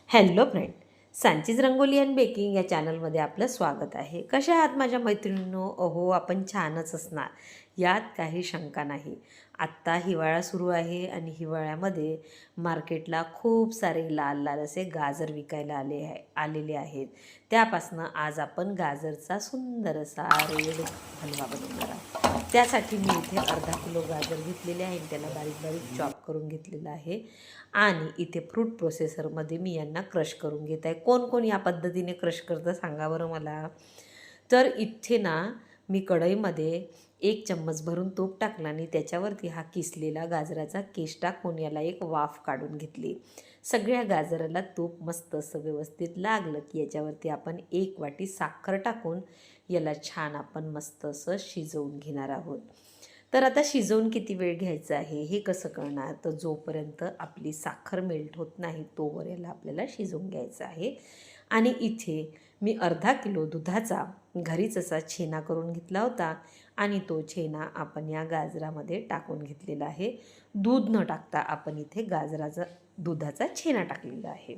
Hello friend, Sanchi's rangoli and baking या चॅनलमध्ये आपलं स्वागत आहे. कशा आहात माझ्या मैत्रिणींनो? अहो, आपण छानच असणार, यात काही शंका नाही. आत्ता हिवाळा सुरू आहे आणि हिवाळ्यामध्ये मार्केटला खूप सारे लाल लाल असे गाजर विकायला आलेले आहेत. त्यापासनं आज आपण गाजरचा सुंदर असा रेड हलवा बनवणार आहोत. त्यासाठी मी इथे अर्धा किलो गाजर घेतलेले आहे, त्याला बारीक बारीक चॉप करून घेतलेलं आहे. आणि इथे फ्रूट प्रोसेसरमध्ये मी यांना क्रश करून घेत आहे. कोण कोण या पद्धतीने क्रश करतं सांगा बरं मला. तर इथे ना मी कढईमध्ये 1 चम्मच भरून तूप टाकला आणि त्याच्यावरती हा किसलेला गाजराचा केस टाकून याला एक वाफ काढून घेतली. सगळ्या गाजराला तूप मस्त असं व्यवस्थित लागलं की याच्यावरती आपण 1 वाटी साखर टाकून याला छान आपण मस्त असं शिजवून घेणार आहोत. तर आता शिजवून किती वेळ घ्यायचं आहे हे कसं कळणार? तर जोपर्यंत आपली साखर मेल्ट होत नाही तोवर याला आपल्याला शिजवून घ्यायचं आहे. आणि इथे मी अर्धा किलो दुधाचा घरीच असा छेना करून घेतला होता आणि तो छेना आपण या गाजरामध्ये टाकून घेतलेला आहे. दूध न टाकता आपण इथे दुधाचा छेना टाकलेला आहे.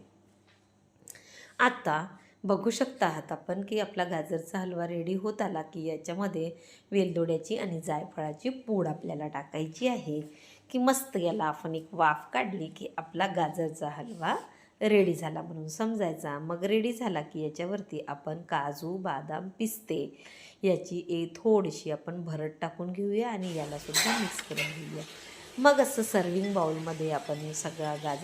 आता बघू शकता आहात आपण की आपला गाजरचा हलवा रेडी होत आला की याच्यामध्ये वेलदोड्याची आणि जायफळाची पूड आपल्याला टाकायची आहे की मस्त याला आपण एक वाफ काढली की आपला गाजरचा हलवा रेडी झाला म्हणून समजायचा. मग रेडी झाला की याच्यावरती आपण काजू, बदाम, पिस्ते याची थोडीशी आपण भरड टाकून घेऊया आणि यालासुद्धा मिक्स करून घेऊया. मग असं सर्विंग बाउलमध्ये आपण सगळा गाजर